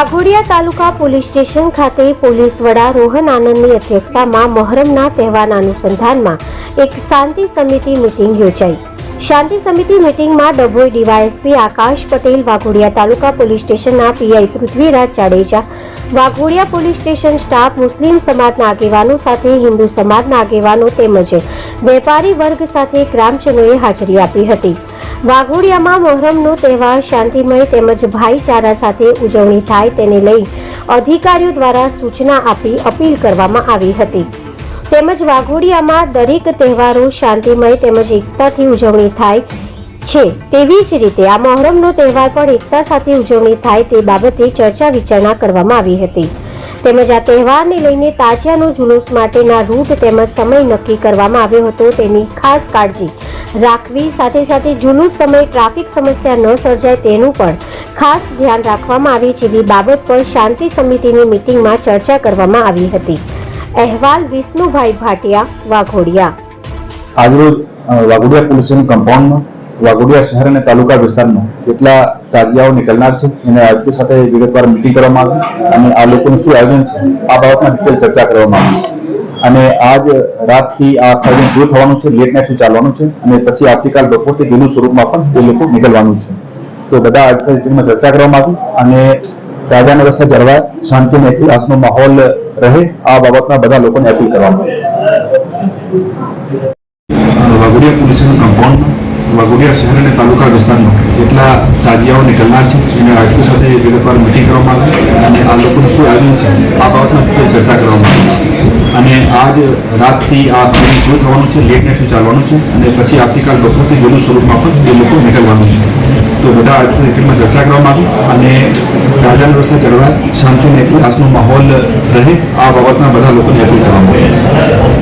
Waghodia taluka police station ખાતે police વડા રોહન આનંદની અધ્યક્ષતામાં મહોરમના તહેવારના અનુસંધાનમાં એક શાંતિ સમિતિ મીટિંગ યોજાઈ। શાંતિ સમિતિ મીટિંગમાં ડભોઈ ડીવાયએસપી આકાશ પટેલ, વાઘોડિયા તાલુકા પોલીસ સ્ટેશનના PI Prithviraj Jadeja, Waghodia police station staff, Muslim સમાજના આગેવાનો સાથે હિન્દુ સમાજના આગેવાનો તેમજ વેપારી વર્ગ સાથે ગ્રામજનોએ હાજરી આપી હતી। વાઘોડિયામાં મહોરમનો તહેવાર શાંતિમય તેમજ ભાઈચારા સાથે ઉજવણી થાય તેને લઈ અધિકારીઓ દ્વારા સૂચના આપી અપીલ કરવામાં આવી હતી। તેમજ વાઘોડિયામાં દરેક તહેવારો શાંતિમય તેમજ એકતાથી ઉજવણી થાય છે, તેવી જ રીતે આ મહોરમનો તહેવાર પણ એકતા સાથે ઉજવણી થાય તે બાબતે ચર્ચા વિચારણા કરવામાં આવી હતી। તેમજ આ તહેવારને લઈને તાજિયાનો જુલુસ માટેના રૂટ તેમજ સમય નક્કી કરવામાં આવ્યો હતો, તેની ખાસ કાળજી રાખવી, સાથે સાથે જુલુસ સમયે ટ્રાફિક સમસ્યા ન સર્જાય તેનું પણ ખાસ ધ્યાન રાખવામાં આવે જેવી બાબત પર શાંતિ સમિતિની મીટિંગમાં ચર્ચા કરવામાં આવી હતી। અહેવાલ વિષ્ણુભાઈ ભાટિયા, વાઘોડિયા। આજરોજ વાઘોડિયા પોલીસ સ્ટેશન કમ્પાઉન્ડમાં વાઘોડિયા શહેર અને તાલુકા વિસ્તારમાં જેટલા તાજિયાઓ નીકળનાર છે એને આજુ સાથે વિગતવાર મીટિંગ કરવામાં આવી અને આ લોકોનું શું આયોજન છે આ બાબતમાં ડિટેલ ચર્ચા કરવામાં આવી અને આજ રાતથી આ આયોજન શરૂ થવાનું છે, લેટ નાઇટ સુધી ચાલવાનું છે અને પછી આવતીકાલ બપોરથી જૂનું સ્વરૂપમાં પણ એ લોકો નીકળવાનું છે। તો બધા મીટિંગમાં ચર્ચા કરવામાં આવી અને કાયદાની વ્યવસ્થા જળવાય, શાંતિ અને ઇતિહાસનો માહોલ રહે આ બાબતમાં બધા લોકોને અપીલ કરવામાં આવી। વાઘોડિયા પોલીસ સ્ટેશન કમ્પાઉન્ડમાં વાઘોડિયા શહેર અને તાલુકા વિસ્તારમાં જેટલા તાજિયાઓ નીકળનાર છે એને રાજકીય સાથે વિગતવાર મીટિંગ કરવામાં આવી અને આ લોકોનું શું આયોજન છે આ બાબતમાં ચર્ચા કરવામાં આવી અને આજ રાતથી આ આયોજન શરૂ થવાનું છે, લેટ નાઇટ સુધી ચાલવાનું છે અને પછી આવતીકાલ બપોરથી જૂનું સ્વરૂપમાં પણ એ લોકો નીકળવાનું છે। તો બધા મીટિંગમાં ચર્ચા કરવામાં આવી અને કાયદાની વ્યવસ્થા જળવાય, શાંતિ અને ઇતિહાસનો માહોલ રહે આ બાબતમાં બધા લોકોને અપીલ કરવામાં આવી।